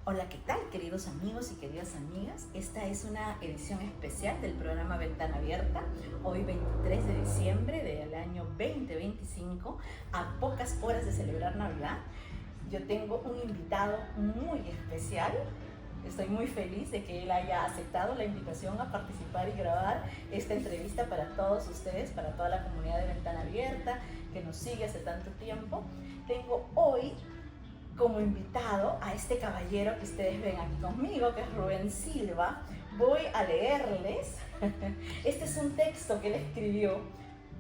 Hola, ¿qué tal, queridos amigos y queridas amigas? Esta es una edición especial del programa Ventana Abierta, hoy 23 de diciembre del año 2025, a pocas horas de celebrar Navidad. Yo tengo un invitado muy especial. Estoy muy feliz de que él haya aceptado la invitación a participar y grabar esta entrevista para todos ustedes, para toda la comunidad de Ventana Abierta que nos sigue hace tanto tiempo. Tengo hoy como invitado a este caballero que ustedes ven aquí conmigo, que es Rubén Silva. Voy a leerles. Este es un texto que él escribió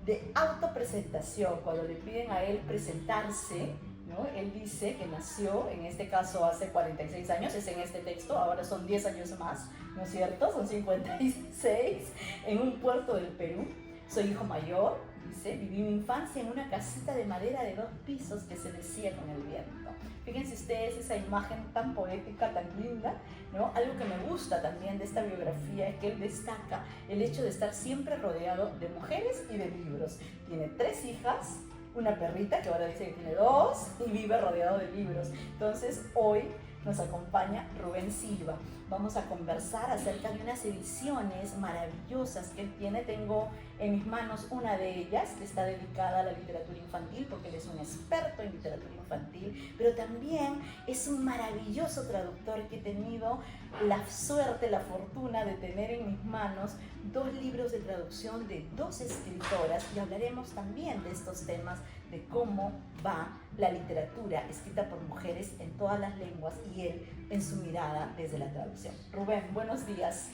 de autopresentación, cuando le piden a él presentarse, ¿no? Él dice que nació, en este caso hace 46 años, es en este texto, ahora son 10 años más, ¿no es cierto? Son 56, en un puerto del Perú. Soy hijo mayor, dice, viví mi infancia en una casita de madera de 2 pisos que se mecía con el viento. Fíjense ustedes esa imagen tan poética, tan linda, ¿no? Algo que me gusta también de esta biografía es que él destaca el hecho de estar siempre rodeado de mujeres y de libros. Tiene 3 hijas, una perrita que ahora dice que tiene 2 y vive rodeado de libros. Entonces hoy nos acompaña Rubén Silva. Vamos a conversar acerca de unas ediciones maravillosas que él tiene. Tengo en mis manos una de ellas que está dedicada a la literatura infantil, porque él es un experto en literatura infantil, pero también es un maravilloso traductor que he tenido la suerte, la fortuna de tener en mis manos 2 libros de traducción de 2 escritoras, y hablaremos también de estos temas, de cómo va la literatura escrita por mujeres en todas las lenguas y él en su mirada desde la traducción. Rubén, buenos días.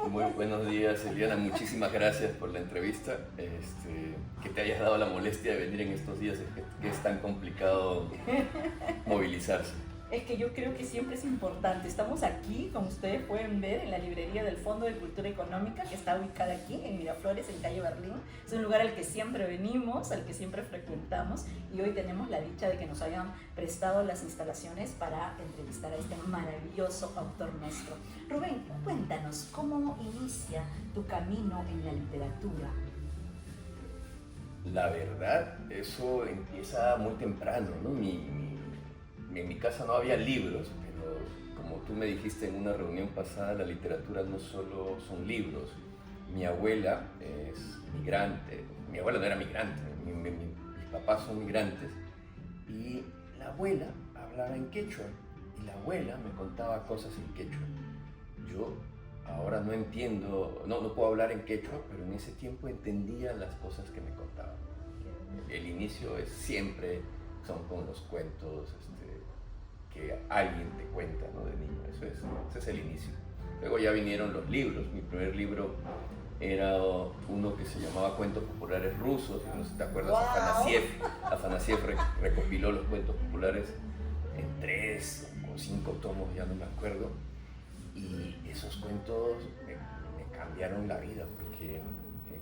Muy buenos días, Eliana. Muchísimas gracias por la entrevista. Que te hayas dado la molestia de venir en estos días, que es tan complicado movilizarse. Es que yo creo que siempre es importante. Estamos aquí, como ustedes pueden ver, en la librería del Fondo de Cultura Económica, que está ubicada aquí en Miraflores, en calle Berlín. Es un lugar al que siempre venimos, al que siempre frecuentamos, y hoy tenemos la dicha de que nos hayan prestado las instalaciones para entrevistar a este maravilloso autor nuestro. Rubén, cuéntanos, ¿cómo inicia tu camino en la literatura? La verdad, eso empieza muy temprano, ¿no? En mi casa no había libros, pero como tú me dijiste en una reunión pasada, la literatura no solo son libros. Mi abuela es migrante, mi abuela no era migrante, mis papás son migrantes, y la abuela hablaba en quechua, y la abuela me contaba cosas en quechua. Yo ahora no entiendo, no puedo hablar en quechua, pero en ese tiempo entendía las cosas que me contaban. El inicio es siempre, son con los cuentos, que alguien te cuenta, ¿no? De niño, ese es el inicio. Luego ya vinieron los libros. Mi primer libro era uno que se llamaba Cuentos Populares Rusos, no sé si te acuerdas. ¡Wow! Afanassiev recopiló los cuentos populares en 3 o 5 tomos, ya no me acuerdo, y esos cuentos me cambiaron la vida, porque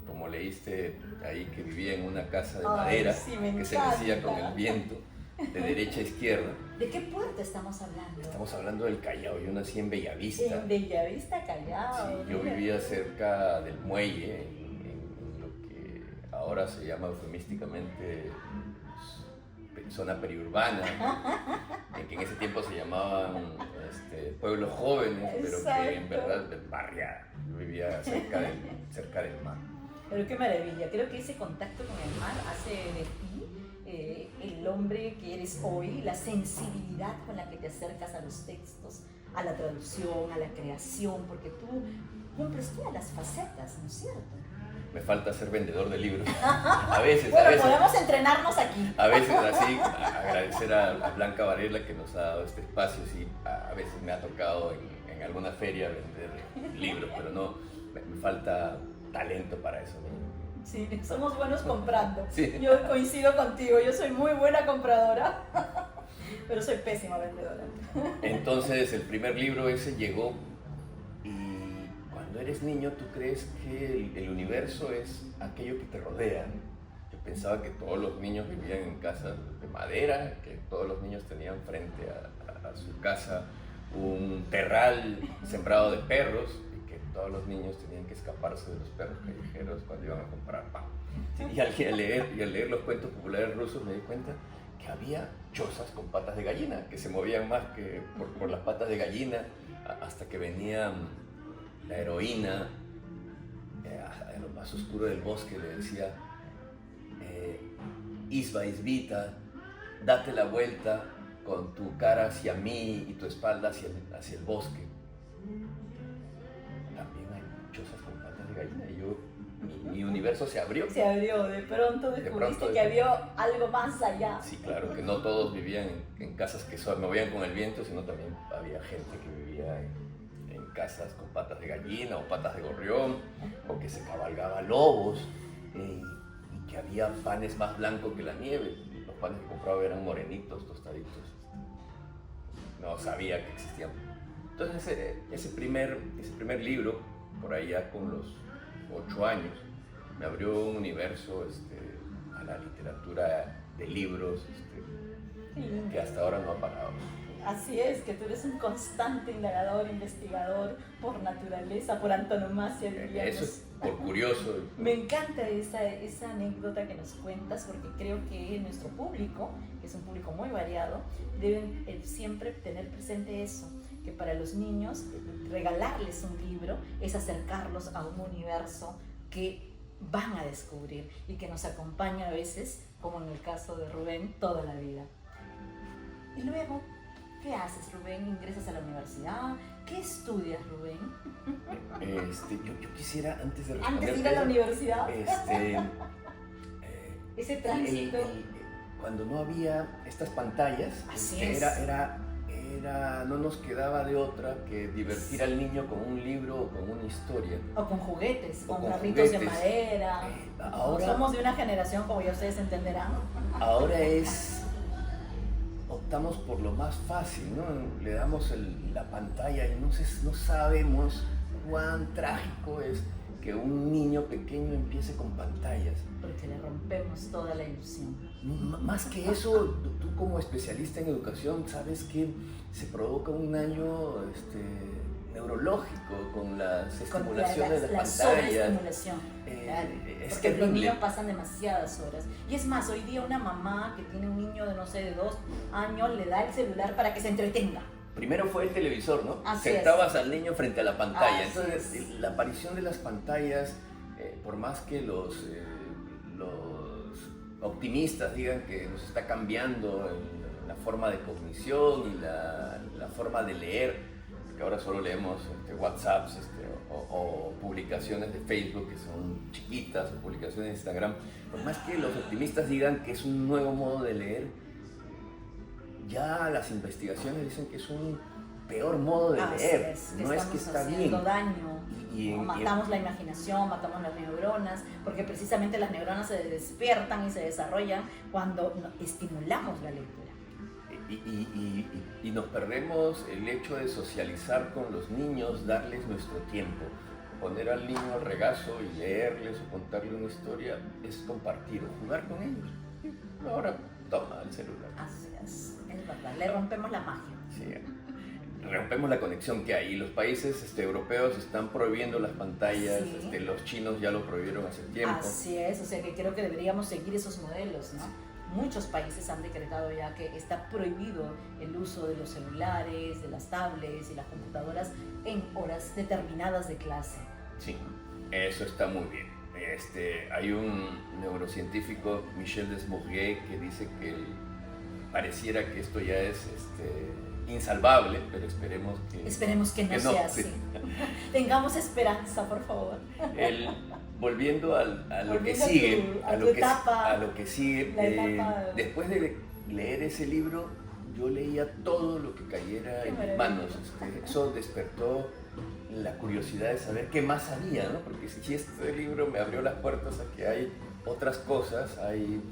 como leíste ahí, que vivía en una casa de madera, sí, que se mecía con el viento, de derecha a izquierda. ¿De qué puerto estamos hablando? Estamos hablando del Callao. Yo nací en Bellavista. En Bellavista, Callao. Sí, yo vivía cerca del muelle, en lo que ahora se llama eufemísticamente zona periurbana, que en ese tiempo se llamaban pueblos jóvenes, pero que en verdad barriada. Yo vivía cerca del mar. Pero qué maravilla. Creo que ese contacto con el mar hace de ti el hombre que eres hoy, la sensibilidad con la que te acercas a los textos, a la traducción, a la creación, porque tú cumples todas las facetas, ¿no es cierto? Me falta ser vendedor de libros. A veces. Podemos entrenarnos aquí. A veces así, agradecer a Blanca Varela que nos ha dado este espacio. Sí, a veces me ha tocado en alguna feria vender libros, pero no, me falta talento para eso, ¿no? Sí, somos buenos comprando. Sí. Yo coincido contigo, yo soy muy buena compradora, pero soy pésima vendedora. Entonces el primer libro ese llegó, y cuando eres niño tú crees que el universo es aquello que te rodea. Yo pensaba que todos los niños vivían en casas de madera, que todos los niños tenían frente a su casa un terral sembrado de perros, todos los niños tenían que escaparse de los perros callejeros cuando iban a comprar pan. Sí, y al leer los cuentos populares rusos me di cuenta que había chozas con patas de gallina, que se movían más que por las patas de gallina, hasta que venía la heroína a lo más oscuro del bosque, le decía, Isba, Isbita, date la vuelta con tu cara hacia mí y tu espalda hacia el bosque. También hay chozas con patas de gallina y mi universo se abrió. Se abrió, de pronto descubriste que había algo más allá. Sí, claro, que no todos vivían en casas que se movían con el viento, sino también había gente que vivía en casas con patas de gallina o patas de gorrión, o que se cabalgaba lobos, y que había panes más blancos que la nieve. Los panes que compraba eran morenitos, tostaditos. No sabía que existían. Entonces ese primer libro, por allá con los 8 años, me abrió un universo a la literatura de libros que hasta ahora no ha parado. Así es, que tú eres un constante indagador, investigador por naturaleza, por antonomasia, diríamos. Eso es por curioso. Me encanta esa anécdota que nos cuentas, porque creo que nuestro público, que es un público muy variado, deben siempre tener presente eso, que para los niños regalarles un libro es acercarlos a un universo que van a descubrir y que nos acompaña a veces, como en el caso de Rubén, toda la vida. Y luego, ¿qué haces, Rubén? ¿Ingresas a la universidad? ¿Qué estudias, Rubén? Yo quisiera, antes de responder... Antes de ir a la universidad. Ese tránsito. Cuando no había estas pantallas, Así es. no nos quedaba de otra que divertir al niño con un libro o con una historia. O con juguetes, con carritos de madera. Ahora, somos de una generación, como ya ustedes entenderán. Ahora optamos por lo más fácil, ¿no? Le damos la pantalla y no sabemos cuán trágico es que un niño pequeño empiece con pantallas. Porque le rompemos toda la ilusión. Más que eso, tú como especialista en educación sabes que se provoca un daño neurológico con las estimulaciones de las pantallas. Sobreestimulación. Porque los niños pasan demasiadas horas. Y es más, hoy día una mamá que tiene un niño de 2 años le da el celular para que se entretenga. Primero fue el televisor, ¿no? Así sentabas al niño frente a la pantalla. Así Entonces, es. La aparición de las pantallas, por más que los optimistas digan que nos está cambiando la forma de cognición y la forma de leer, que ahora solo leemos WhatsApps o publicaciones de Facebook que son chiquitas, o publicaciones de Instagram, por más que los optimistas digan que es un nuevo modo de leer, ya las investigaciones dicen que es un peor modo de leer. No es que está bien. Daño. Matamos la imaginación, matamos las neuronas, porque precisamente las neuronas se despiertan y se desarrollan cuando estimulamos la lectura. Y nos perdemos el hecho de socializar con los niños, darles nuestro tiempo. Poner al niño al regazo y leerles o contarle una historia es compartir o jugar con ellos. Ahora toma el celular. Así es verdad, le rompemos la magia. Sí, rompemos la conexión que hay. Los países europeos están prohibiendo las pantallas, sí. Los chinos ya lo prohibieron hace tiempo. Así es, o sea que creo que deberíamos seguir esos modelos, ¿no? Sí. Muchos países han decretado ya que está prohibido el uso de los celulares, de las tablets y las computadoras en horas determinadas de clase. Sí, eso está muy bien. Hay un neurocientífico, Michel Desbourguet, que dice que pareciera que esto ya es insalvable, pero esperemos que no sea así. Sí. Tengamos esperanza, por favor. Volviendo a lo que sigue, después de leer ese libro, yo leía todo lo que cayera en mis manos. Eso despertó la curiosidad de saber qué más había, ¿no? Porque si este libro me abrió las puertas a que hay otras cosas, hay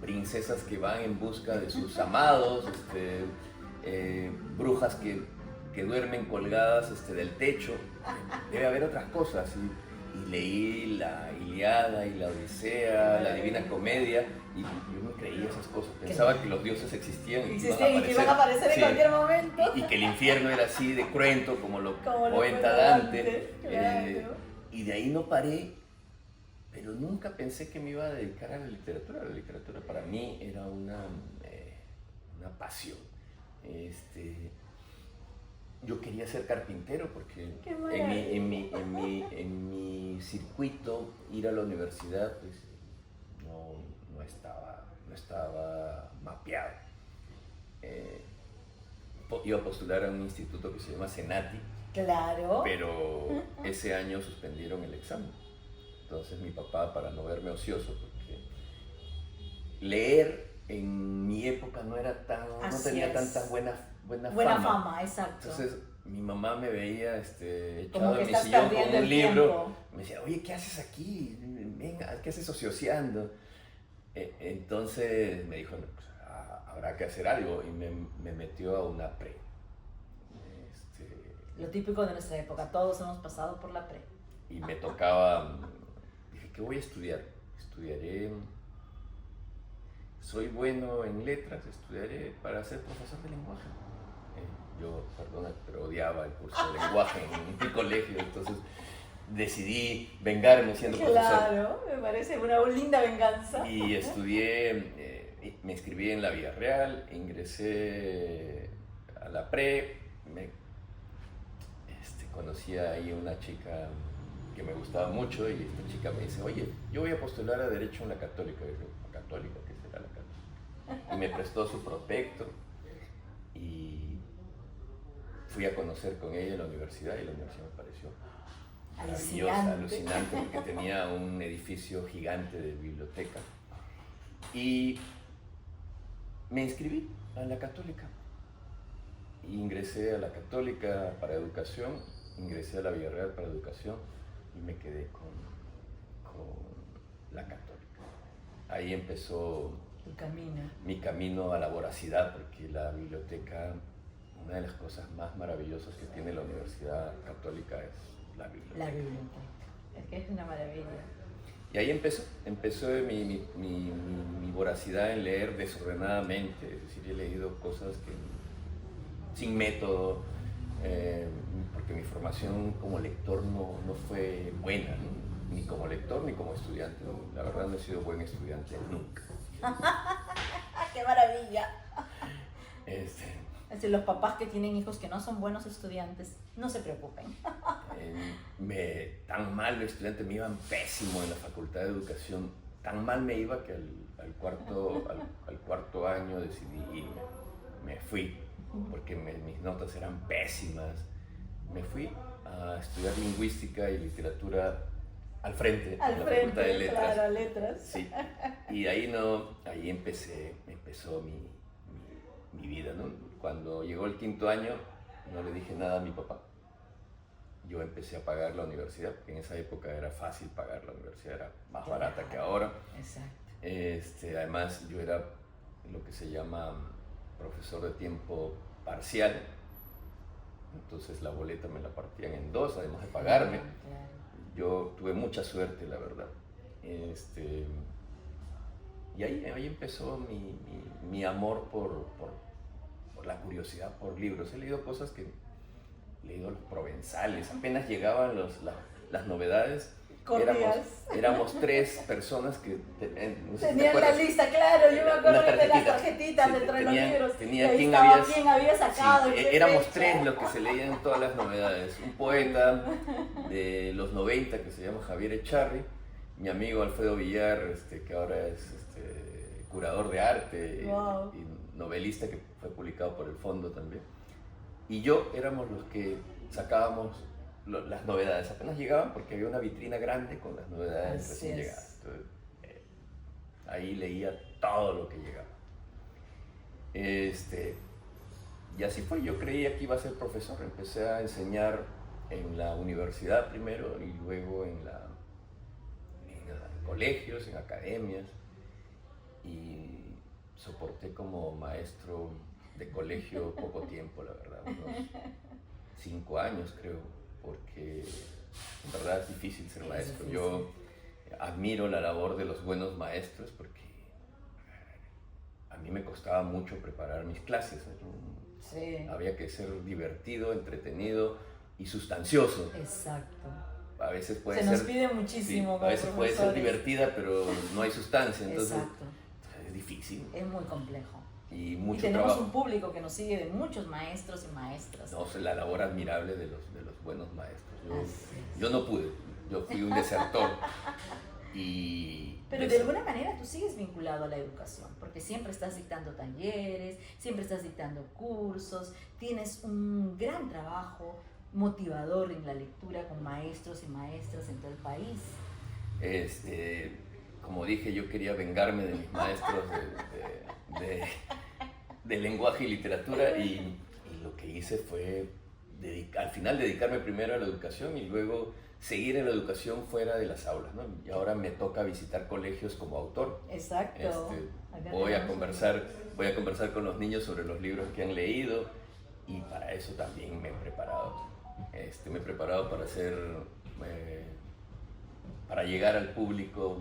princesas que van en busca de sus amados, brujas que duermen colgadas del techo. Debe haber otras cosas. Y leí la Ilíada y la Odisea, la Divina Comedia, y yo no creía esas cosas. Pensaba que los dioses existían y que iban a aparecer en cualquier momento. Y que el infierno era así de cruento como lo cuenta Dante. Claro. Y de ahí no paré pero nunca pensé que me iba a dedicar a la literatura. La literatura para mí era una pasión. Yo quería ser carpintero porque en mi circuito ir a la universidad pues, no estaba mapeado. Iba a postular a un instituto que se llama Senati, claro, pero ese año suspendieron el examen. Entonces mi papá, para no verme ocioso, porque leer en mi época no tenía tanta buena fama, exacto. Entonces mi mamá me veía como echado que en mi estás sillón con perdiendo un el libro. tiempo. Me decía, oye, ¿qué haces aquí? Venga, ¿qué haces ocioseando? Entonces me dijo, no, pues, habrá que hacer algo, y me metió a una pre. Lo típico de nuestra época, todos hemos pasado por la pre. Y me tocaba, dije, ¿qué voy a estudiar? Estudiaré, soy bueno en letras, estudiaré para ser profesor de lenguaje. Yo, perdona, pero odiaba el curso de lenguaje en mi colegio, entonces decidí vengarme siendo profesor. Claro, me parece una linda venganza. Y estudié, me inscribí en la Villarreal, ingresé a la pre, conocí ahí una chica que me gustaba mucho y esta chica me dice, oye, yo voy a postular a Derecho en la Católica. Y yo, ¿la Católica? ¿Qué será la Católica? Y me prestó su prospecto y fui a conocer con ella la universidad, y la universidad me pareció maravillosa, alucinante, porque tenía un edificio gigante de biblioteca. Y me inscribí a la Católica. Ingresé a la Católica para educación, ingresé a la Villarreal para educación y me quedé con la Católica. Ahí empezó mi camino a la voracidad, porque la biblioteca, una de las cosas más maravillosas que tiene la Universidad Católica es la biblioteca. La biblioteca, es que es una maravilla. Y ahí empezó mi voracidad en leer desordenadamente, es decir, he leído cosas que sin método, porque mi formación como lector no fue buena, ¿no? Ni como lector ni como estudiante. La verdad no he sido buen estudiante nunca. ¡Qué maravilla! Es decir, los papás que tienen hijos que no son buenos estudiantes, no se preocupen. Tan mal estudiante, me iban pésimo en la Facultad de Educación. Tan mal me iba que al cuarto año decidí irme. Me fui porque mis notas eran pésimas. Me fui a estudiar lingüística y literatura al frente, en la Facultad de Letras. Claro, letras. Sí. Y ahí empezó mi vida, ¿no? Cuando llegó el quinto año, no le dije nada a mi papá. Yo empecé a pagar la universidad, porque en esa época era fácil pagar la universidad, era más barata que ahora. Exacto. Además, yo era lo que se llama profesor de tiempo parcial, entonces la boleta me la partían en dos, además de pagarme. Yo tuve mucha suerte, la verdad. Y ahí empezó mi amor por la curiosidad por libros. He leído cosas que... He leído los provenzales, apenas llegaban las novedades. Éramos 3 personas que no sé tenían la lista, claro, yo me acuerdo de las tarjetitas dentro de los libros. Tenía quién había sacado. Sí, éramos 3 los que se leían todas las novedades. Un poeta de los 90 que se llama Javier Echarri, mi amigo Alfredo Villar, que ahora es curador de arte, wow, y novelista, que fue publicado por el Fondo también. Y yo éramos los que sacábamos las novedades, apenas llegaban, porque había una vitrina grande con las novedades recién llegadas. Entonces, ahí leía todo lo que llegaba. Y así fue, yo creía que iba a ser profesor. Empecé a enseñar en la universidad primero y luego en colegios, en academias, y soporté como maestro de colegio poco tiempo, la verdad, unos 5 años creo, porque en verdad es difícil ser maestro. Yo admiro la labor de los buenos maestros, porque a mí me costaba mucho preparar mis clases, ¿no? Sí. Había que ser divertido, entretenido y sustancioso. Exacto. a veces puede Se ser... nos pide muchísimo. Sí, a veces puede ser profesores. divertida, pero no hay sustancia, entonces Exacto. es difícil. Es muy complejo. Y mucho Y tenemos trabajo. un público que nos sigue de muchos maestros y maestras. No, es la labor admirable de los buenos maestros. Así es. Yo no pude, yo fui un desertor. Pero de alguna manera tú sigues vinculado a la educación, porque siempre estás dictando talleres, siempre estás dictando cursos, tienes un gran trabajo motivador en la lectura con maestros y maestras en todo el país. Como dije, yo quería vengarme de mis maestros de lenguaje y literatura y lo que hice fue al final dedicarme primero a la educación y luego seguir en la educación fuera de las aulas, ¿no? Y ahora me toca visitar colegios como autor. Exacto. Voy a conversar con los niños sobre los libros que han leído y para eso también me he preparado. Me he preparado para para llegar al público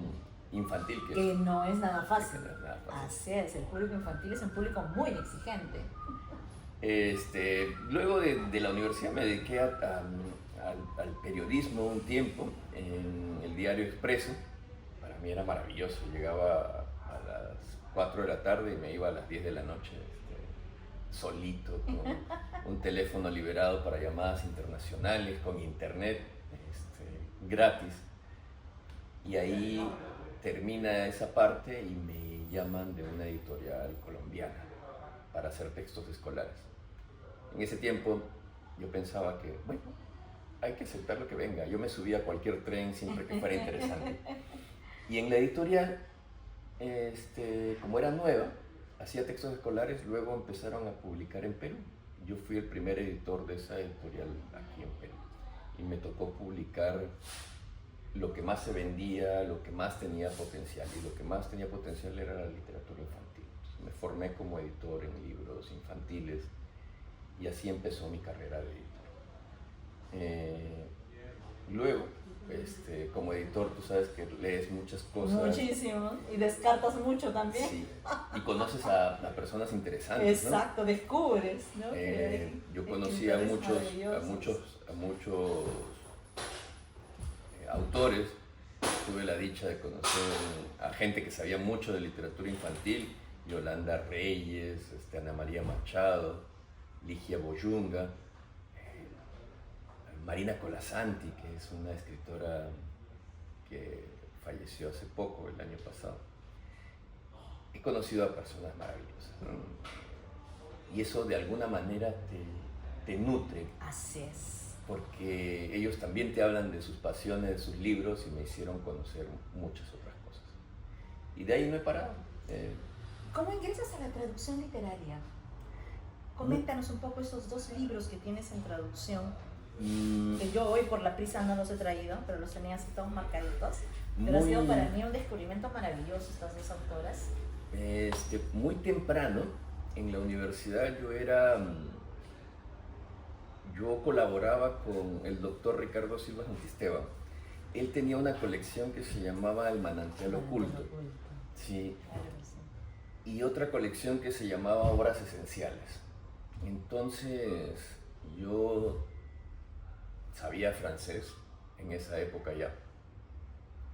infantil. Que no es nada fácil. No es nada fácil. Así es, el público infantil es un público muy exigente. Luego de la universidad me dediqué al periodismo un tiempo en el diario Expreso. Para mí era maravilloso, llegaba a las 4 de la tarde y me iba a las 10 de la noche solito, con un teléfono liberado para llamadas internacionales, con internet gratis. Y ahí termina esa parte y me llaman de una editorial colombiana para hacer textos escolares. En ese tiempo yo pensaba que, bueno, hay que aceptar lo que venga. Yo me subía a cualquier tren siempre que fuera interesante. Y en la editorial, como era nueva, hacía textos escolares, luego empezaron a publicar en Perú. Yo fui el primer editor de esa editorial aquí en Perú. Y me tocó publicar lo que más se vendía, lo que más tenía potencial. Y lo que más tenía potencial era la literatura infantil. Entonces, me formé como editor en libros infantiles y así empezó mi carrera de editor. Luego, como editor, tú sabes que lees muchas cosas. Muchísimo, y descartas mucho también. Sí, y conoces a personas interesantes. Exacto, ¿no? Descubres, ¿no? Yo conocí a muchos autores. Tuve la dicha de conocer a gente que sabía mucho de literatura infantil: Yolanda Reyes, Ana María Machado, Ligia Boyunga, Marina Colasanti, que es una escritora que falleció hace poco, el año pasado. He conocido a personas maravillosas, ¿no? Y eso de alguna manera te nutre. Así es. Porque ellos también te hablan de sus pasiones, de sus libros, y me hicieron conocer muchas otras cosas. Y de ahí no he parado. ¿Cómo ingresas a la traducción literaria? Coméntanos un poco esos 2 libros que tienes en traducción, que yo hoy por la prisa no los he traído, pero los tenía así todos marcaditos. Pero ha sido para mí un descubrimiento maravilloso estas 2 autoras. Muy temprano, en la universidad, yo colaboraba con el doctor Ricardo Silva Santisteban. Él tenía una colección que se llamaba El Manantial Oculto. Sí. Claro que sí. Y otra colección que se llamaba Obras Esenciales. Entonces, yo sabía francés en esa época ya.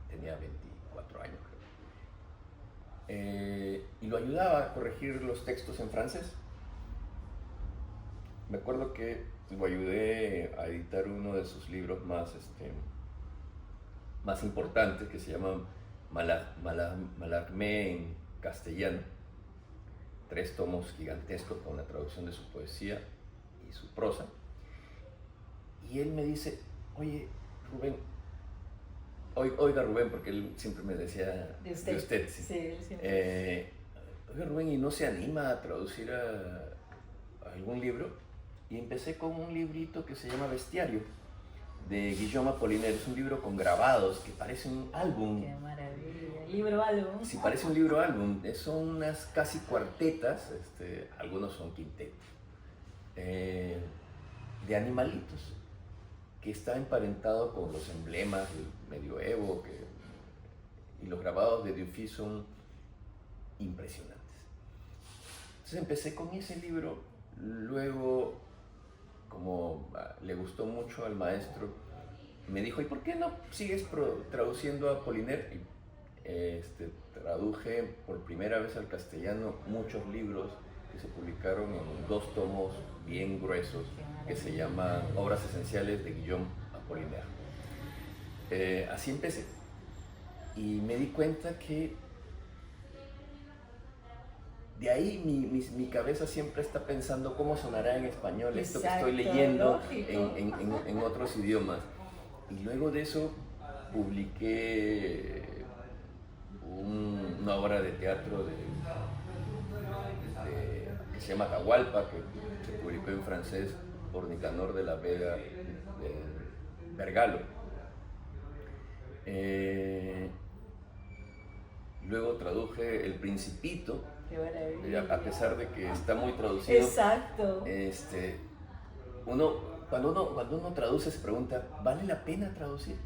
Tenía 24 años, creo. Y lo ayudaba a corregir los textos en francés. Me acuerdo que lo ayudé a editar uno de sus libros más importantes, que se llama Mallarmé en castellano. 3 tomos gigantescos con la traducción de su poesía y su prosa. Y él me dice: oye, Rubén, oiga Rubén, porque él siempre me decía de usted. Sí. Sí, él siempre. Oiga Rubén, ¿y no se anima a traducir a algún libro? Y empecé con un librito que se llama Bestiario, de Guillaume Apollinaire. Es un libro con grabados que parece un álbum. ¡Qué maravilla! ¿Libro-álbum? Sí, parece un libro-álbum. Son unas casi cuartetas, algunos son quintetos, de animalitos, que está emparentado con los emblemas del medioevo, y los grabados de Dufy son impresionantes. Entonces empecé con ese libro. Luego, como le gustó mucho al maestro, me dijo, ¿y por qué no sigues traduciendo a Apollinaire? Traduje por primera vez al castellano muchos libros que se publicaron en 2 tomos bien gruesos que se llaman Obras Esenciales de Guillaume Apollinaire. Así empecé y me di cuenta que de ahí mi cabeza siempre está pensando cómo sonará en español esto que estoy leyendo en otros idiomas. Y luego de eso publiqué una obra de teatro que se llama Atahualpa, que se publicó en francés por Nicanor de la Vega de Vergalo. Luego traduje El Principito, a pesar de que está muy traducido. Exacto. Cuando uno traduce se pregunta, ¿vale la pena traducir?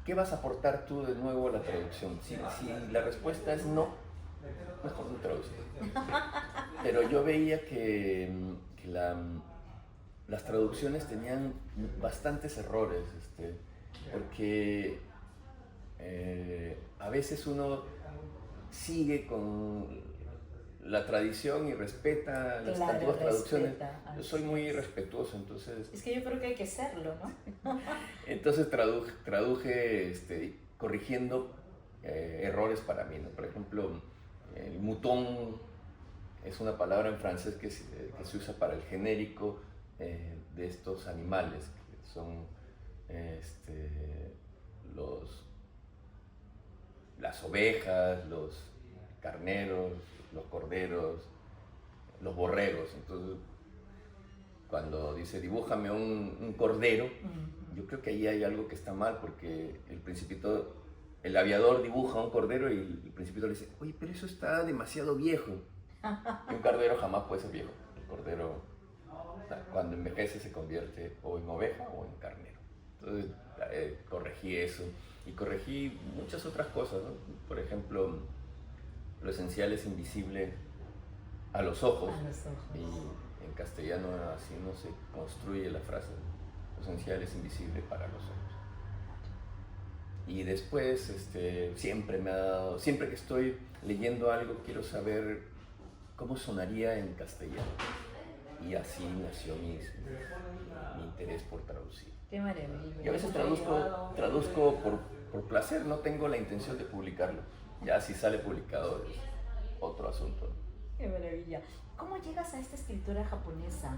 ¿Qué vas a aportar tú de nuevo a la traducción? Si la respuesta es no, mejor no traducir. Pero yo veía que las traducciones tenían bastantes errores, porque a veces uno sigue con la tradición y respeta las antiguas traducciones. Yo soy muy respetuoso, entonces... Es que yo creo que hay que serlo, ¿no? Entonces traduje corrigiendo errores para mí, ¿no? Por ejemplo, el mouton es una palabra en francés que se usa para el genérico de estos animales, que son las ovejas, los carneros, los corderos, los borregos. Entonces, cuando dice dibújame un cordero, yo creo que ahí hay algo que está mal, porque el aviador dibuja un cordero y el Principito le dice, oye, pero eso está demasiado viejo. Y un cordero jamás puede ser viejo. El cordero, cuando envejece, se convierte o en oveja o en carnero. Entonces, corregí eso y corregí muchas otras cosas, ¿no? Por ejemplo, lo esencial es invisible a los ojos. Y en castellano así no se construye la frase. Lo esencial es invisible para los ojos. Y después, siempre que estoy leyendo algo, quiero saber cómo sonaría en castellano. Y así nació mi interés por traducir. Qué maravilla. Y a veces traduzco por placer, no tengo la intención de publicarlo. Ya si sale publicado es otro asunto. Qué maravilla. ¿Cómo llegas a esta escritura japonesa?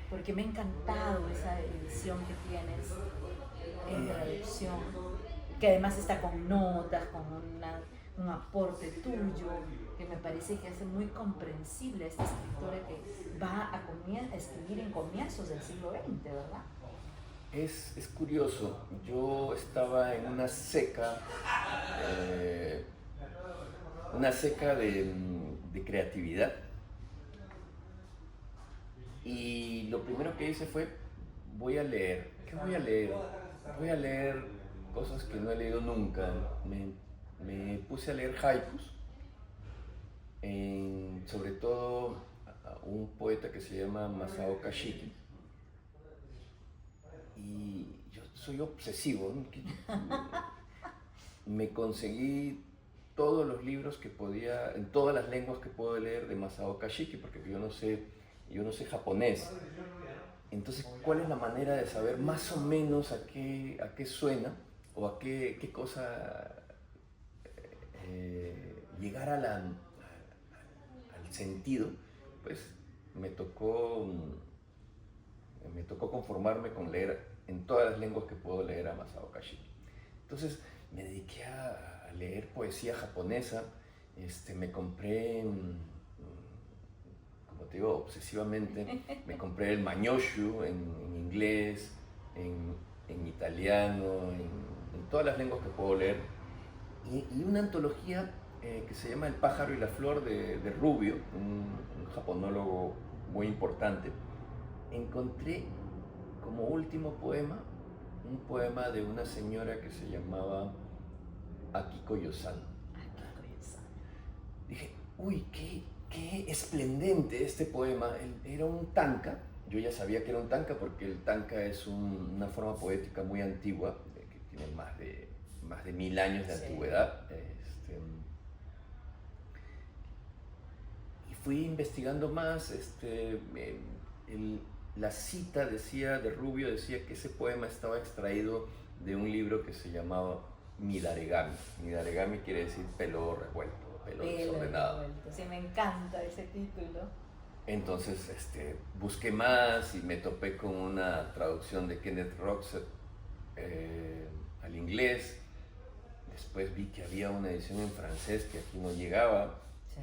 Porque me ha encantado esa edición que tienes en traducción, que además está con notas, con un aporte tuyo, que me parece que hace muy comprensible a esta escritora que va a escribir en comienzos del siglo XX, ¿verdad? Es curioso, yo estaba en una seca de creatividad, y lo primero que hice fue, voy a leer. ¿Qué voy a leer? Voy a leer cosas que no he leído nunca. Me puse a leer haikus, sobre todo a un poeta que se llama Masao Kashiki. Y yo soy obsesivo, ¿no? Me conseguí todos los libros que podía, en todas las lenguas que puedo leer de Masao Kashiki, porque yo no sé japonés. Entonces, ¿cuál es la manera de saber más o menos a qué suena o a qué cosa llegar al sentido? Pues me tocó conformarme con leer en todas las lenguas que puedo leer a Masao Kashiki. Entonces me dediqué a leer poesía japonesa. Me compré, como te digo, obsesivamente, me compré el Manyoshu en inglés, en italiano, en todas las lenguas que puedo leer. Y una antología que se llama El pájaro y la flor de Rubio, un japonólogo muy importante. Encontré como último poema, un poema de una señora que se llamaba Akiko Yosano. Dije, uy, qué esplendente este poema. Era un tanka yo ya sabía que era un tanka porque el tanka es una forma poética muy antigua, que tiene más de 1000 años de antigüedad. Y fui investigando más. La cita de Rubio decía que ese poema estaba extraído de un libro que se llamaba Midaregami. Midaregami quiere decir pelo revuelto, pelo desordenado. Revuelto. Sí, me encanta ese título. Entonces busqué más y me topé con una traducción de Kenneth Roxett al inglés. Después vi que había una edición en francés que aquí no llegaba. Sí.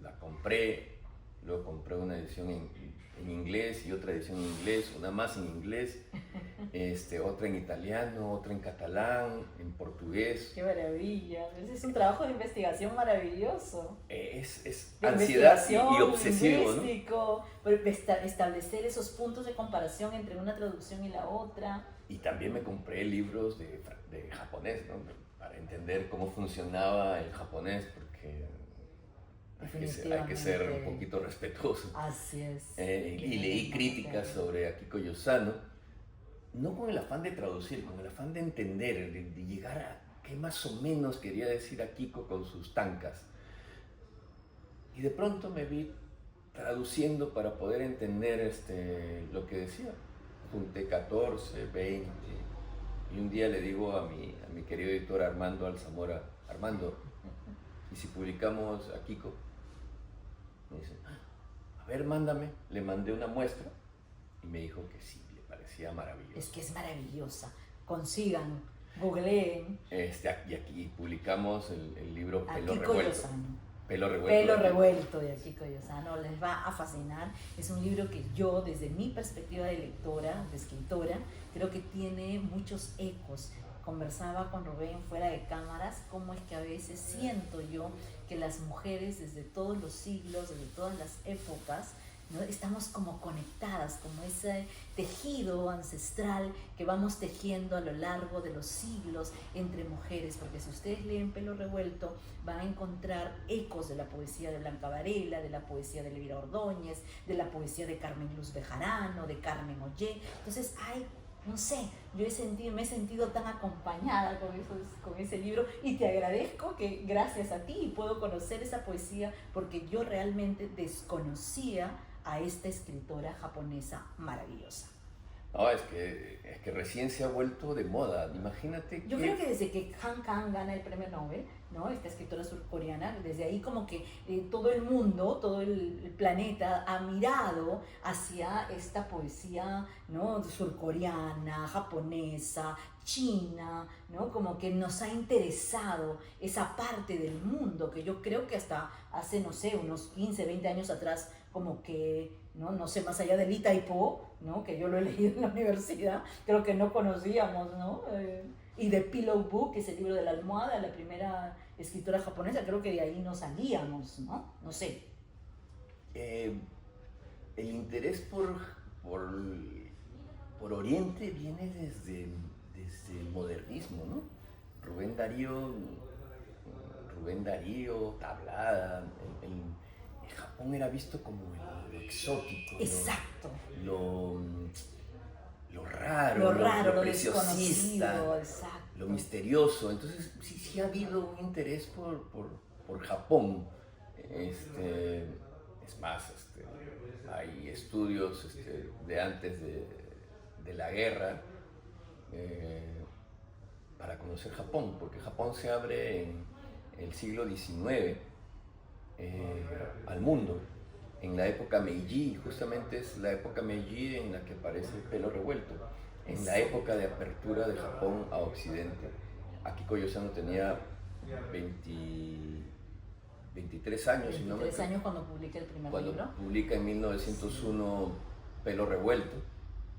La compré, luego compré una edición en inglés y otra edición en inglés, una más en inglés, otra en italiano, otra en catalán, en portugués. ¡Qué maravilla! Ese es un trabajo de investigación maravilloso. Es ansiedad y obsesivo, ¿no? Establecer esos puntos de comparación entre una traducción y la otra. Y también me compré libros de japonés, ¿no? Para entender cómo funcionaba el japonés, porque hay que ser un poquito respetuoso. Así es. Y leí críticas sobre Akiko Yosano, no con el afán de traducir, con el afán de entender, de llegar a qué más o menos quería decir Akiko con sus tankas. Y de pronto me vi traduciendo para poder entender lo que decía. Junté 14, 20, y un día le digo a mi querido editor Armando Alzamora: Armando, ¿y si publicamos Akiko? Me dice: a ver, mándame. Le mandé una muestra y me dijo que sí, le parecía maravilloso. Es que es maravillosa. Consigan, googleen. Y aquí publicamos el libro Pelo Akiko Revuelto. Yosano. Pelo Revuelto de Akiko Yosano. Les va a fascinar. Es un libro que yo, desde mi perspectiva de lectora, de escritora, creo que tiene muchos ecos. Conversaba con Rubén fuera de cámaras, cómo es que a veces siento yo que las mujeres desde todos los siglos, desde todas las épocas, ¿no? Estamos como conectadas, como ese tejido ancestral que vamos tejiendo a lo largo de los siglos entre mujeres, porque si ustedes leen Pelo Revuelto van a encontrar ecos de la poesía de Blanca Varela, de la poesía de Elvira Ordóñez, de la poesía de Carmen Luz Bejarano, de Carmen Ollé. Entonces hay, no sé, me he sentido tan acompañada con ese libro, y te agradezco que gracias a ti puedo conocer esa poesía, porque yo realmente desconocía a esta escritora japonesa maravillosa. No, es que recién se ha vuelto de moda. Imagínate Yo creo que desde que Han Kang gana el premio Nobel, ¿no? Esta escritora surcoreana, desde ahí como que todo el mundo, todo el planeta ha mirado hacia esta poesía, ¿no? Surcoreana, japonesa, china, ¿no? Como que nos ha interesado esa parte del mundo que yo creo que hasta hace, no sé, unos 15, 20 años atrás, como que, no sé, más allá de Lee Tai-po, ¿no? Que yo lo he leído en la universidad, creo que no conocíamos, ¿no? Y de Pillow Book, que es el libro de la almohada, la primera escritora japonesa, creo que de ahí no salíamos, ¿no? No sé. El interés por Oriente viene desde el modernismo, ¿no? Rubén Darío, Tablada, el Japón era visto como lo exótico. Exacto. Lo raro, lo preciosista, exacto, lo misterioso. Entonces sí ha habido un interés por Japón. Es más, hay estudios de antes de la guerra para conocer Japón, porque Japón se abre en el siglo XIX al mundo. En la época Meiji, justamente es la época Meiji en la que aparece el Pelo Revuelto, en la época de apertura de Japón a Occidente. Akiko Yosano tenía 23 años. 23 años cuando publica el primer libro. Cuando publica en 1901 Pelo Revuelto.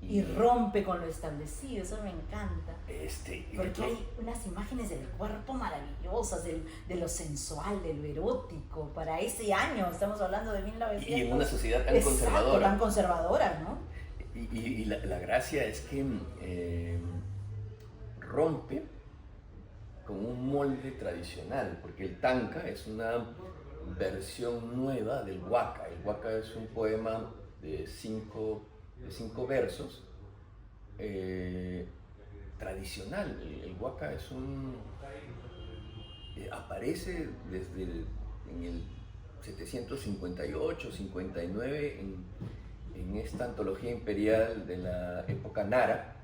Y rompe con lo establecido, eso me encanta. Porque hay unas imágenes del cuerpo maravillosas, de lo sensual, de lo erótico, para ese año, estamos hablando de 1900. Y en una sociedad tan exacto, conservadora. Tan conservadora, ¿no? Y la gracia es que rompe con un molde tradicional, porque el tanka es una versión nueva del waka. El waka es un poema de cinco versos, tradicional. El waka aparece en el 758, 59 en esta antología imperial de la época Nara,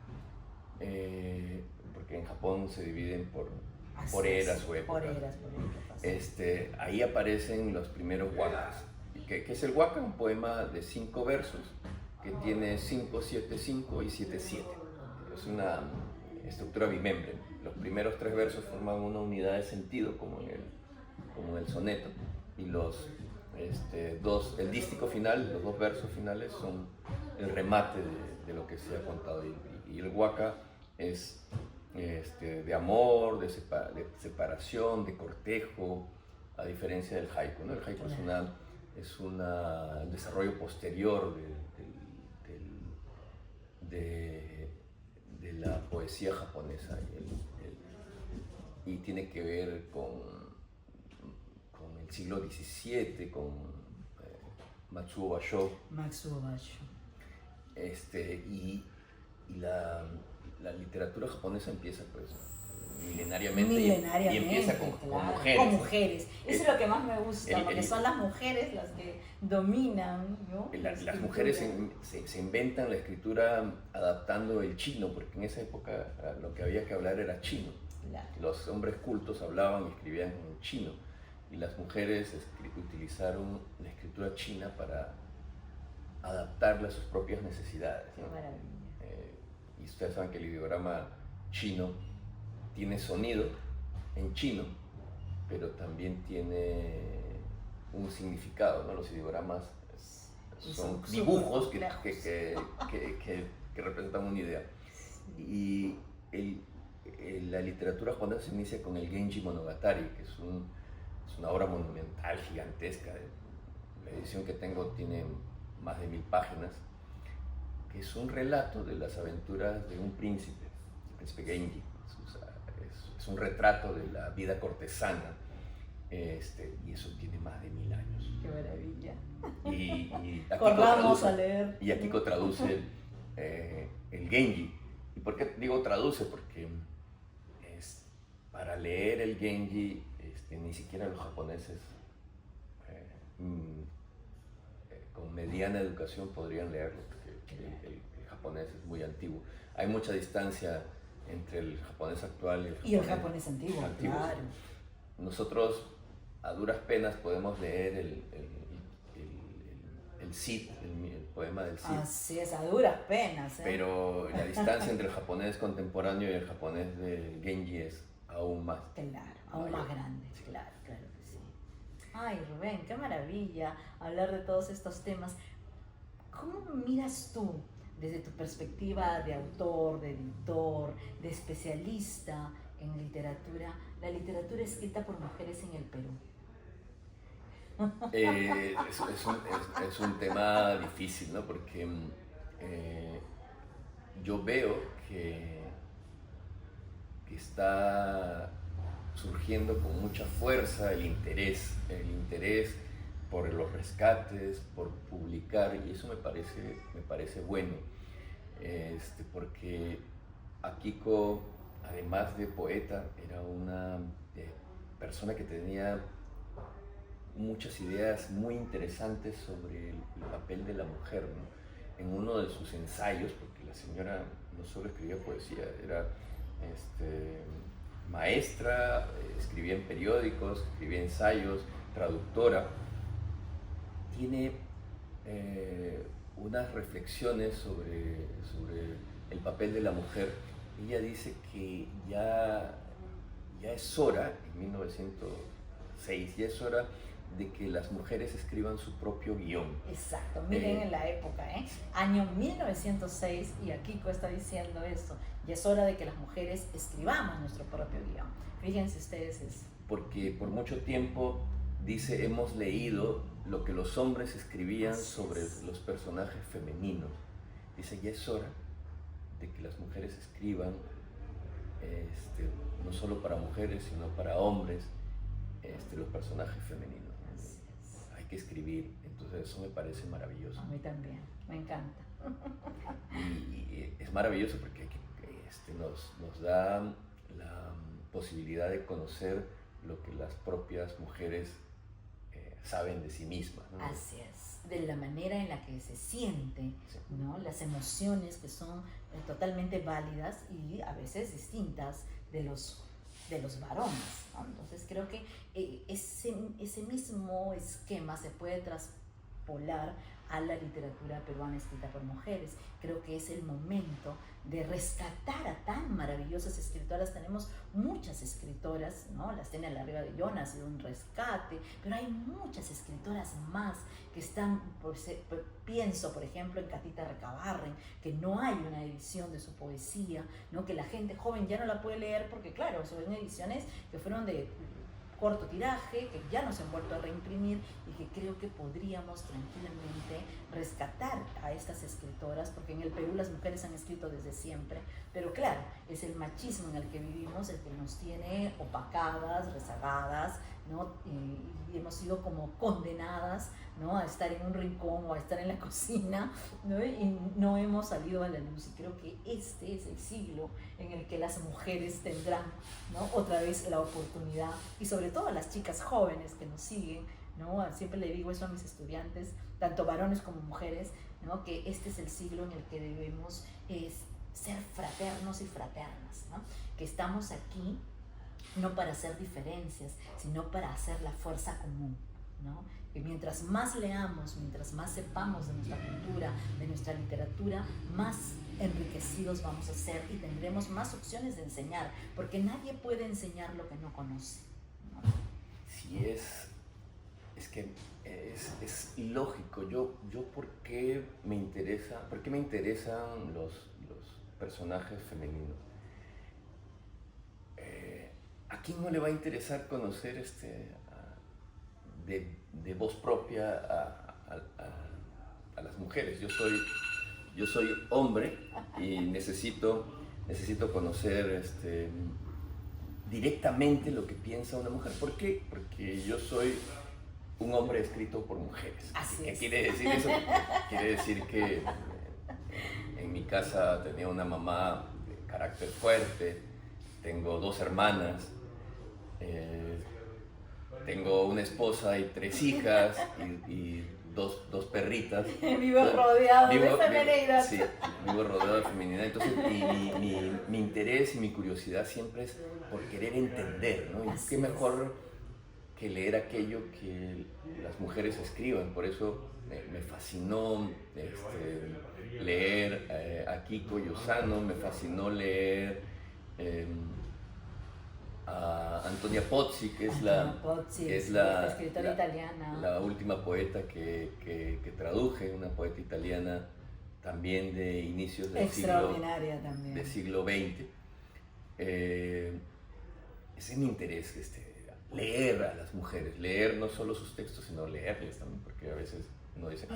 porque en Japón se dividen por eras o épocas. Por épocas. Ahí aparecen los primeros wakas. ¿Qué es el waka? Un poema de 5 versos que tiene 5, 7, 5 y 7, 7. Es una estructura bimembre. Los primeros 3 versos forman una unidad de sentido, como en el soneto, y el dístico final, los 2 versos finales son el remate de lo que se ha contado. Y el waka es de amor, de separación, de cortejo, a diferencia del haiku, ¿no? El haiku es un desarrollo posterior de la poesía japonesa y tiene que ver con el siglo XVII, con Matsuo Basho. Y la literatura japonesa empieza pues milenariamente y empieza con mujeres. Con mujeres. Eso es lo que más me gusta, porque son las mujeres las que dominan, ¿no? Las mujeres se inventan la escritura adaptando el chino, porque en esa época lo que había que hablar era chino. Claro. Los hombres cultos hablaban y escribían en chino, y las mujeres utilizaron la escritura china para adaptarla a sus propias necesidades, ¿no? Qué maravilla. Y ustedes saben que el ideograma chino tiene sonido en chino, pero también tiene un significado, ¿no? Los ideogramas son dibujos que representan una idea. Y la literatura japonesa se inicia con el Genji Monogatari, que es una obra monumental, gigantesca. La edición que tengo tiene más de 1000 páginas, que es un relato de las aventuras de un príncipe, el príncipe Genji. Es un retrato de la vida cortesana, y eso tiene más de 1000 años. ¡Qué maravilla! Y Corramos a leer. Y Akiko traduce el Genji. ¿Y por qué digo traduce? Porque para leer el Genji ni siquiera los japoneses con mediana educación podrían leerlo, porque el japonés es muy antiguo. Hay mucha distancia entre el japonés actual y el japonés antiguo. Claro. Nosotros a duras penas podemos leer el Cid, el poema del Cid. Así es, a duras penas. Pero la distancia entre el japonés contemporáneo y el japonés del Genji es aún más. Claro, aún más grande. Sí. Claro que sí. Ay, Rubén, qué maravilla hablar de todos estos temas. ¿Cómo miras tú, desde tu perspectiva de autor, de editor, de especialista en literatura, la literatura escrita por mujeres en el Perú? Es un tema difícil, ¿no? Porque yo veo que está surgiendo con mucha fuerza el interés por los rescates, por publicar, y eso me parece bueno, porque Akiko, además de poeta, era una persona que tenía muchas ideas muy interesantes sobre el papel de la mujer, ¿no? En uno de sus ensayos, porque la señora no solo escribía poesía, era maestra, escribía en periódicos, escribía ensayos, traductora, tiene unas reflexiones sobre el papel de la mujer. Ella dice que ya es hora, en 1906, ya es hora de que las mujeres escriban su propio guión. Exacto, miren en la época, año 1906, y Akiko está diciendo esto, ya es hora de que las mujeres escribamos nuestro propio guión. Fíjense ustedes eso. Porque por mucho tiempo, dice, hemos leído lo que los hombres escribían sobre los personajes femeninos. Dice, ya es hora de que las mujeres escriban, no solo para mujeres, sino para hombres, los personajes femeninos. Hay que escribir. Entonces eso me parece maravilloso. A mí también, me encanta. Y es maravilloso porque nos da la posibilidad de conocer lo que las propias mujeres saben de sí mismas, ¿no? Así es, de la manera en la que se siente, Sí. ¿no? Las emociones que son totalmente válidas y a veces distintas de los varones, ¿no? Entonces creo que ese mismo esquema se puede traspolar a la literatura peruana escrita por mujeres. Creo que es el momento de rescatar a tan maravillosas escritoras. Tenemos muchas escritoras, ¿no? Las tiene Larriba de Llona, ha sido un rescate, pero hay muchas escritoras más que están, pienso por ejemplo en Catita Recabarren, que no hay una edición de su poesía, ¿no? Que la gente joven ya no la puede leer porque claro, son ediciones que fueron de corto tiraje, que ya no se han vuelto a reimprimir y que creo que podríamos tranquilamente rescatar a estas escritoras, porque en el Perú las mujeres han escrito desde siempre, pero claro, es el machismo en el que vivimos el que nos tiene opacadas, rezagadas, ¿no? Y hemos sido como condenadas, ¿no? A estar en un rincón o a estar en la cocina, ¿no? Y no hemos salido a la luz, y creo que este es el siglo en el que las mujeres tendrán, ¿no? Otra vez la oportunidad, y sobre todo a las chicas jóvenes que nos siguen, ¿no? Siempre le digo eso a mis estudiantes, tanto varones como mujeres, ¿no? Que este es el siglo en el que debemos ser fraternos y fraternas, ¿no? Que estamos aquí no para hacer diferencias, sino para hacer la fuerza común, ¿no? Que mientras más leamos, mientras más sepamos de nuestra cultura, de nuestra literatura, más enriquecidos vamos a ser y tendremos más opciones de enseñar, porque nadie puede enseñar lo que no conoce, ¿no? Sí, es que es ilógico. Yo ¿por qué me interesan los personajes femeninos? ¿A quién no le va a interesar conocer de voz propia a las mujeres? Yo soy hombre y necesito conocer directamente lo que piensa una mujer. ¿Por qué? Porque yo soy un hombre escrito por mujeres. ¿Qué quiere decir eso? Quiere decir que en mi casa tenía una mamá de carácter fuerte, tengo 2 hermanas, tengo una esposa y 3 hijas y dos perritas. Vivo rodeado de feminidad. Sí, vivo rodeado de feminidad. Entonces mi interés y mi curiosidad siempre es por querer entender, ¿no? Y qué mejor que leer aquello que las mujeres escriban. Por eso me fascinó leer a Kiko Lozano, me fascinó leer a Antonia Pozzi, que es la escritora italiana, la última poeta que traduje, una poeta italiana también de inicios del siglo XX. Ese es mi interés, leer a las mujeres, leer no solo sus textos, sino leerles también, porque a veces uno dice,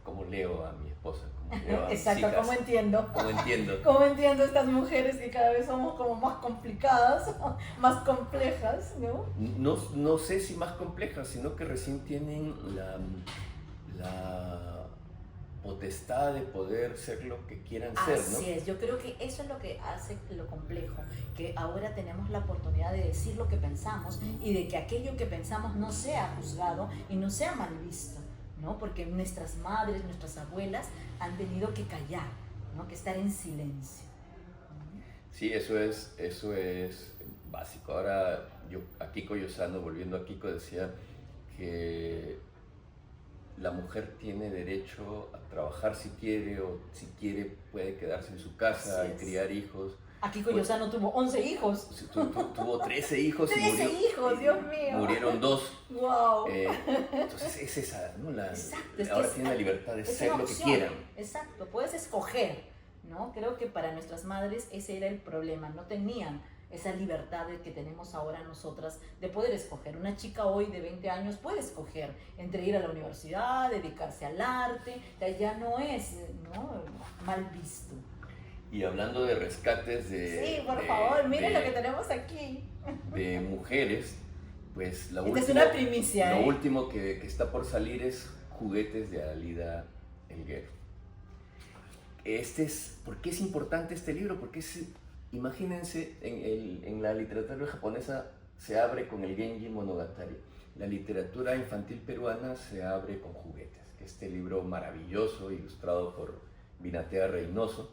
¿cómo leo a mi esposa? ¿Cómo leo a mis exacto, hijas? ¿cómo entiendo? ¿Cómo entiendo estas mujeres que cada vez somos como más complicadas, más complejas, ¿no? No sé si más complejas, sino que recién tienen la potestad de poder ser lo que quieran ser, ¿no? Así es, yo creo que eso es lo que hace lo complejo, que ahora tenemos la oportunidad de decir lo que pensamos y de que aquello que pensamos no sea juzgado y no sea mal visto, ¿no? Porque nuestras madres, nuestras abuelas han tenido que callar, ¿no? Que estar en silencio. Sí, eso es básico. Ahora, a Kiko Lozano, volviendo a Kiko, decía que la mujer tiene derecho a trabajar si quiere, o si quiere puede quedarse en su casa y criar hijos. A Kiko Lozano tuvo 11 hijos. Tuvo 13 hijos. 13 hijos, Dios mío. Murieron 2. Wow. Entonces es esa, ¿no? Exacto, ahora tienen la libertad de ser lo que quieran. Exacto, puedes escoger, ¿no? Creo que para nuestras madres ese era el problema, no tenían esa libertad que tenemos ahora nosotras de poder escoger. Una chica hoy de 20 años puede escoger entre ir a la universidad, dedicarse al arte, ya no es, ¿no?, mal visto. Y hablando de rescates Sí, por favor, miren lo que tenemos aquí. De mujeres, Pues Esta es una primicia. Lo último que está por salir es Juguetes de Alida Elguero. ¿Por qué es importante este libro? Porque imagínense, en la literatura japonesa se abre con el Genji Monogatari. La literatura infantil peruana se abre con Juguetes, que este libro maravilloso, ilustrado por Vinatea Reynoso,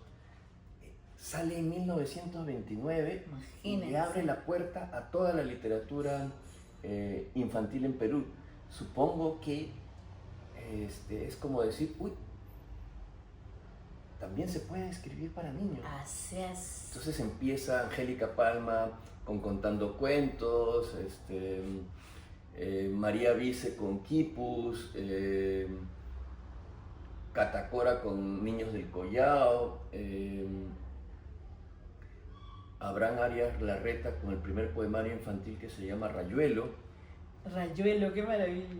sale en 1929. Imagínense. Y abre la puerta a toda la literatura infantil en Perú. Supongo que es como decir, uy, también se puede escribir para niños. Así es. Entonces empieza Angélica Palma con Contando Cuentos, María Vice con Quipus, Catacora con Niños del Collao, Abraham Arias Larreta con el primer poemario infantil que se llama Rayuelo. Rayuelo, qué maravilla.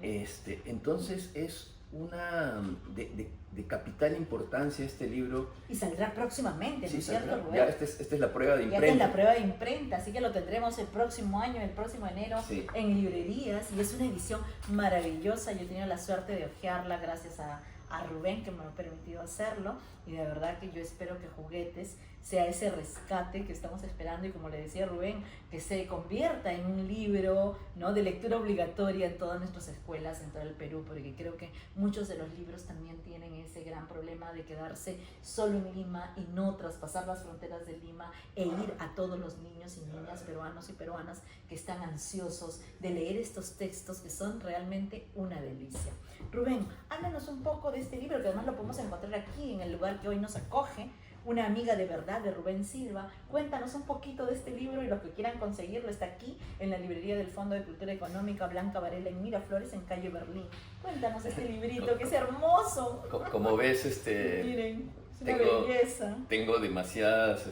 Entonces es una de capital importancia este libro. Y saldrá próximamente, ¿no es cierto, Rubén? Ya esta es la prueba de imprenta. Ya esta es la prueba de imprenta, así que lo tendremos el próximo año, el próximo enero, sí, en librerías. Y es una edición maravillosa. Yo he tenido la suerte de hojearla gracias a Rubén, que me ha permitido hacerlo, y de verdad que yo espero que Juguetes sea ese rescate que estamos esperando, y como le decía Rubén, que se convierta en un libro, ¿no?, de lectura obligatoria en todas nuestras escuelas en todo el Perú, porque creo que muchos de los libros también tienen ese gran problema de quedarse solo en Lima y no traspasar las fronteras de Lima e ir a todos los niños y niñas peruanos y peruanas que están ansiosos de leer estos textos que son realmente una delicia. Rubén, háblanos un poco de este libro, que además lo podemos encontrar aquí en el lugar que hoy nos acoge, Una amiga de verdad, de Rubén Silva. Cuéntanos un poquito de este libro, y los que quieran conseguirlo está aquí en la librería del Fondo de Cultura Económica Blanca Varela en Miraflores, en calle Berlín. Cuéntanos este librito que es hermoso. Como ves, miren, es una belleza. Tengo demasiados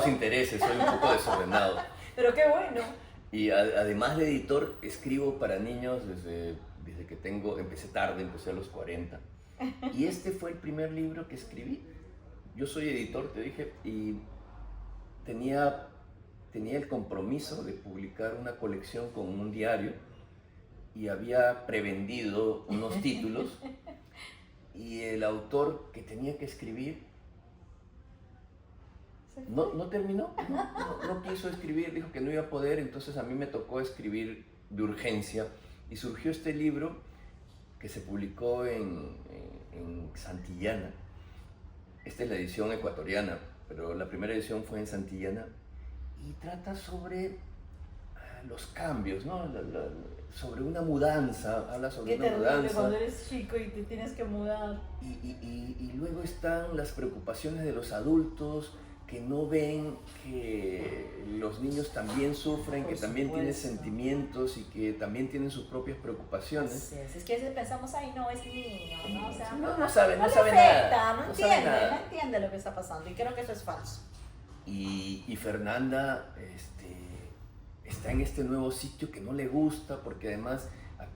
intereses, soy un poco desordenado. Pero qué bueno. Y además de editor, escribo para niños desde que empecé tarde, empecé a los 40. Y este fue el primer libro que escribí. Yo soy editor, te dije, y tenía el compromiso de publicar una colección con un diario, y había prevendido unos títulos, y el autor que tenía que escribir no terminó, no quiso escribir, dijo que no iba a poder. Entonces a mí me tocó escribir de urgencia, y surgió este libro que se publicó en Santillana. Esta es la edición ecuatoriana, pero la primera edición fue en Santillana, y trata sobre los cambios, ¿no? Sobre una mudanza, habla sobre una mudanza. Cuando eres chico y te tienes que mudar. Y luego están las preocupaciones de los adultos, que no ven que los niños también sufren, que también tienen sentimientos y que también tienen sus propias preocupaciones. Es que a veces pensamos, ay, no, es niño, ¿no? O sea, no sabe afecta, nada. No entiende lo que está pasando, y creo que eso es falso. Y Fernanda está en este nuevo sitio que no le gusta, porque además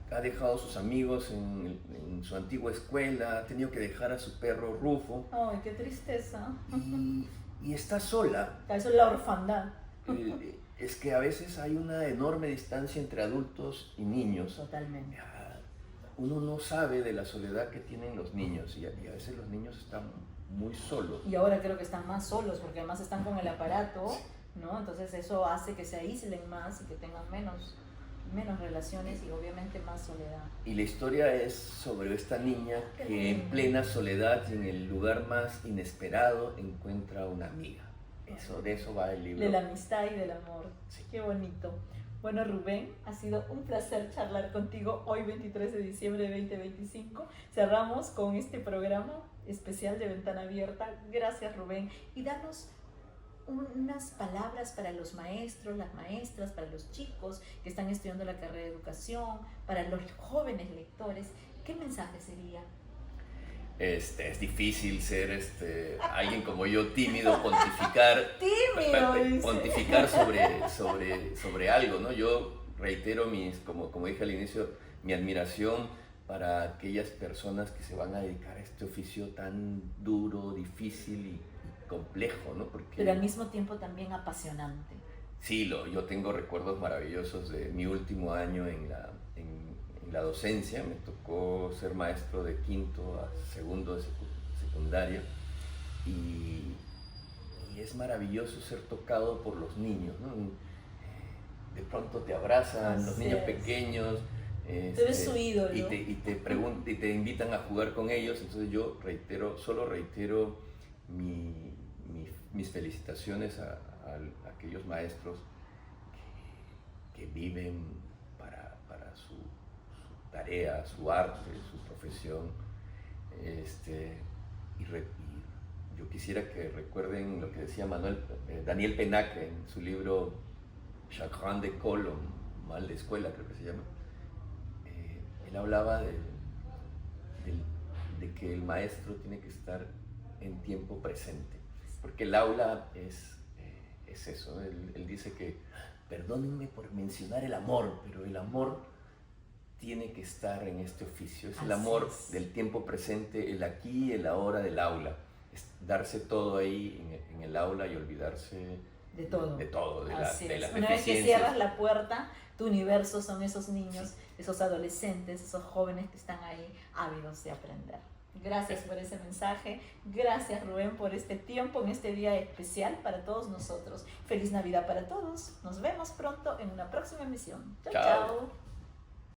ha dejado a sus amigos en su antigua escuela, ha tenido que dejar a su perro Rufo. Ay, qué tristeza. Y está sola. Eso es la orfandad. Es que a veces hay una enorme distancia entre adultos y niños. Totalmente. Uno no sabe de la soledad que tienen los niños, y a veces los niños están muy solos. Y ahora creo que están más solos, porque además están con el aparato, ¿no? Entonces eso hace que se aíslen más y que tengan menos relaciones, y obviamente más soledad. Y la historia es sobre esta niña que en plena soledad y en el lugar más inesperado encuentra una amiga. De eso va el libro. De la amistad y del amor. Sí. Qué bonito. Bueno, Rubén, ha sido un placer charlar contigo hoy, 23 de diciembre de 2025. Cerramos con este programa especial de Ventana Abierta. Gracias, Rubén. Y danos unas palabras para los maestros, las maestras, para los chicos que están estudiando la carrera de educación, para los jóvenes lectores. ¿Qué mensaje sería? Es difícil ser alguien como yo, tímido, pontificar. Pontificar sobre algo, ¿no? Yo reitero como dije al inicio, mi admiración para aquellas personas que se van a dedicar a este oficio tan duro, difícil y complejo, ¿no? Pero al mismo tiempo también apasionante. Sí, yo tengo recuerdos maravillosos de mi último año en la docencia. Me tocó ser maestro de quinto a segundo de secundaria y es maravilloso ser tocado por los niños, ¿no? De pronto te abrazan los niños pequeños. Tú eres su ídolo. Y te invitan a jugar con ellos. Entonces yo solo reitero mis felicitaciones a aquellos maestros que viven para su tarea, su arte, su profesión. Y yo quisiera que recuerden lo que decía Daniel Penacre en su libro Chagrin d'école, Mal de escuela, creo que se llama. Él hablaba de que el maestro tiene que estar en tiempo presente, porque el aula es eso. Él dice que, perdónenme por mencionar el amor, pero el amor tiene que estar en este oficio. Es el amor del tiempo presente, el aquí y el ahora del aula. Es darse todo ahí en el aula y olvidarse de todo. De las Una vez que cierras la puerta, tu universo son esos niños, esos adolescentes, esos jóvenes que están ahí ávidos de aprender. Gracias por ese mensaje. Gracias, Rubén, por este tiempo en este día especial para todos nosotros. Feliz Navidad para todos. Nos vemos pronto en una próxima emisión. Chao, chao.